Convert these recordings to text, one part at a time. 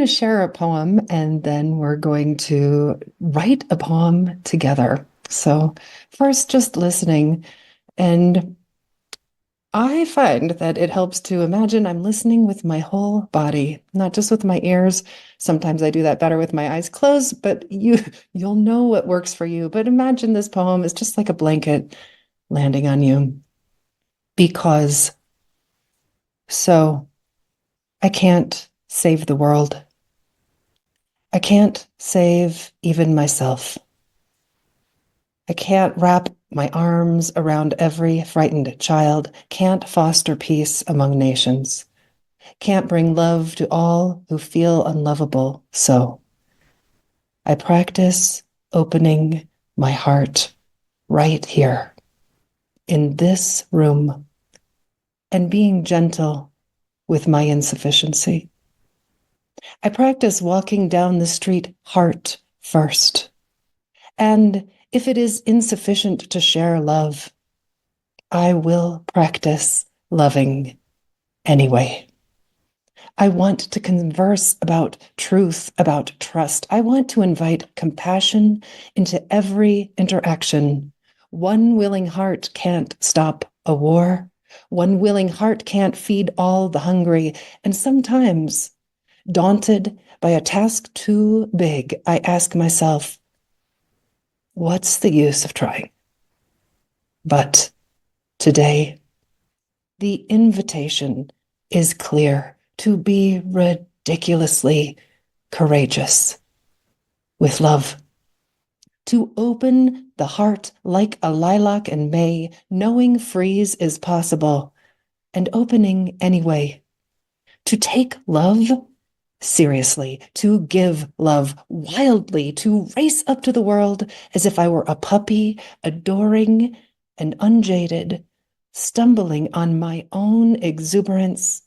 to share a poem and then we're going to write a poem together. So, first, just listening. And I find that it helps to imagine I'm listening with my whole body, not just with my ears. Sometimes I do that better with my eyes closed, but you'll know what works for you. But imagine this poem is just like a blanket landing on you. Because so I can't save the world. I can't save even myself. I can't wrap my arms around every frightened child, can't foster peace among nations, can't bring love to all who feel unlovable. So I practice opening my heart right here in this room and being gentle with my insufficiency. I practice walking down the street heart first. And if it is insufficient to share love, I will practice loving anyway. I want to converse about truth, about trust. I want to invite compassion into every interaction. One willing heart can't stop a war. One willing heart can't feed all the hungry. And sometimes, daunted by a task too big, I ask myself, what's the use of trying? But today, the invitation is clear to be ridiculously courageous with love, to open the heart like a lilac in May, knowing freeze is possible, and opening anyway, to take love seriously, to give love wildly, to race up to the world as if I were a puppy, adoring and unjaded, stumbling on my own exuberance,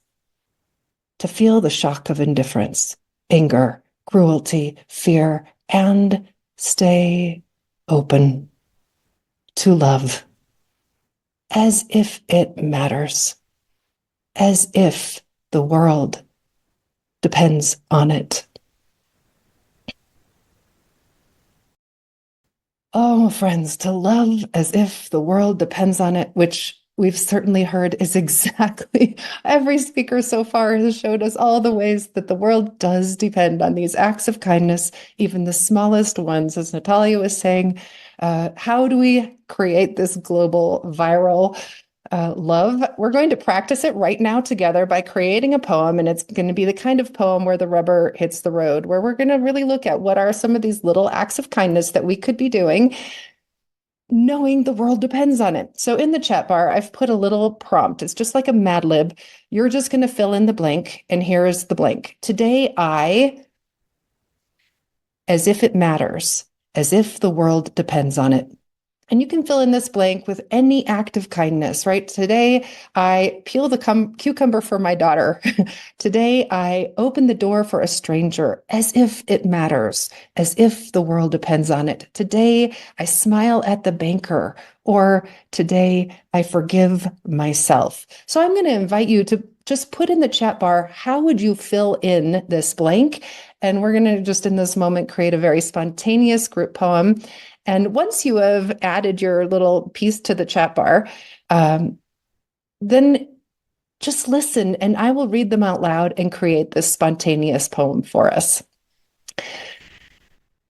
to feel the shock of indifference, anger, cruelty, fear, and stay open to love as if it matters, as if the world depends on it. Oh, friends, to love as if the world depends on it, which we've certainly heard is exactly every speaker so far has showed us all the ways that the world does depend on these acts of kindness, even the smallest ones, as Natalia was saying. How do we create this global viral love? We're going to practice it right now together by creating a poem, and it's going to be the kind of poem where the rubber hits the road, where we're going to really look at what are some of these little acts of kindness that we could be doing, knowing the world depends on it. So in the chat bar, I've put a little prompt. It's just like a Mad Lib. You're just going to fill in the blank, and here's the blank. Today, as if it matters, as if the world depends on it. And you can fill in this blank with any act of kindness, right? Today, I peel the cucumber for my daughter. Today, I open the door for a stranger as if it matters, as if the world depends on it. Today, I smile at the banker, or today, I forgive myself. So I'm going to invite you to just put in the chat bar, how would you fill in this blank? And we're going to just in this moment create a very spontaneous group poem. And once you have added your little piece to the chat bar, then just listen and I will read them out loud and create this spontaneous poem for us.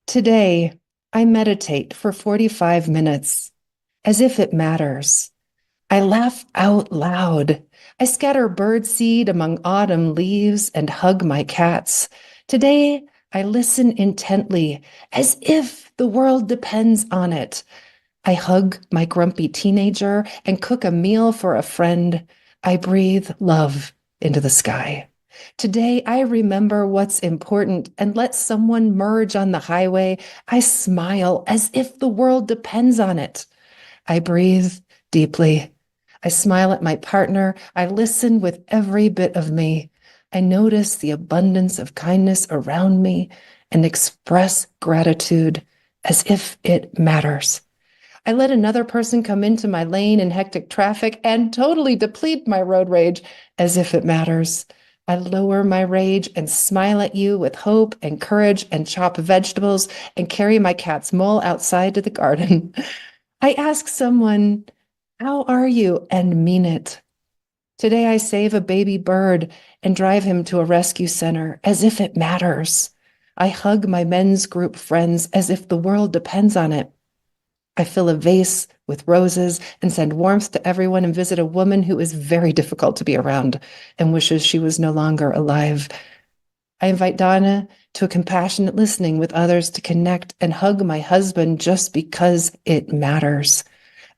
Today, I meditate for 45 minutes, as if it matters. I laugh out loud. I scatter birdseed among autumn leaves and hug my cats. Today, I listen intently, as if the world depends on it. I hug my grumpy teenager and cook a meal for a friend. I breathe love into the sky. Today, I remember what's important and let someone merge on the highway. I smile as if the world depends on it. I breathe deeply. I smile at my partner. I listen with every bit of me. I notice the abundance of kindness around me and express gratitude as if it matters. I let another person come into my lane in hectic traffic and totally deplete my road rage as if it matters. I lower my rage and smile at you with hope and courage and chop vegetables and carry my cat's mole outside to the garden. I ask someone, how are you? And mean it. Today I save a baby bird and drive him to a rescue center as if it matters. I hug my men's group friends as if the world depends on it. I fill a vase with roses and send warmth to everyone and visit a woman who is very difficult to be around and wishes she was no longer alive. I invite Donna to a compassionate listening with others to connect and hug my husband just because it matters.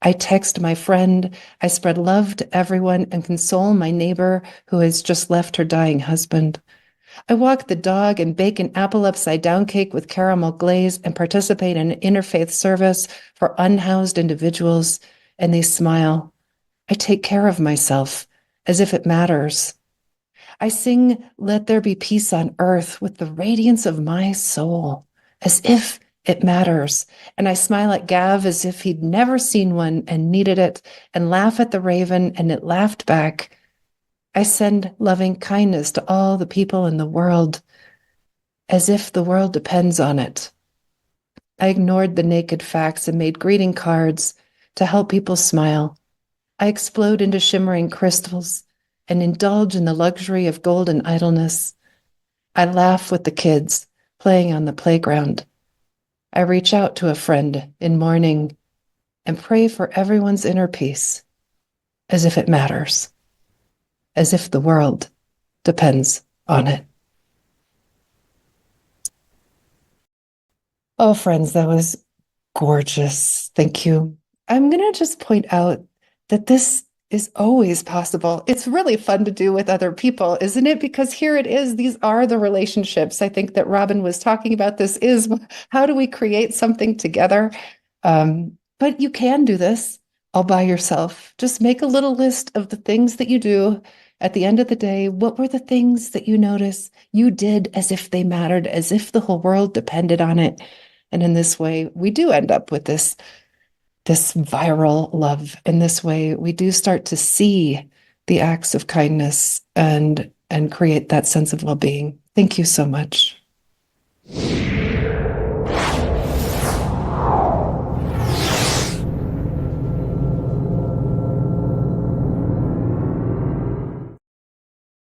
I text my friend. I spread love to everyone and console my neighbor who has just left her dying husband. I walk the dog and bake an apple upside down cake with caramel glaze and participate in an interfaith service for unhoused individuals, and they smile. I take care of myself as if it matters. I sing Let There Be Peace on Earth with the radiance of my soul, as if it matters. And I smile at Gav as if he'd never seen one and needed it, and laugh at the raven, and it laughed back. I send loving kindness to all the people in the world, as if the world depends on it. I ignored the naked facts and made greeting cards to help people smile. I explode into shimmering crystals and indulge in the luxury of golden idleness. I laugh with the kids playing on the playground. I reach out to a friend in mourning and pray for everyone's inner peace, as if it matters, as if the world depends on it. Oh, friends, that was gorgeous. Thank you. I'm going to just point out that this is always possible. It's really fun to do with other people, isn't it? Because here it is. These are the relationships. I think that Robin was talking about this is how do we create something together? But you can do this all by yourself. Just make a little list of the things that you do. At the end of the day, what were the things that you notice you did as if they mattered, as if the whole world depended on it? And in this way, we do end up with this viral love. In this way, we do start to see the acts of kindness and create that sense of well-being. Thank you so much.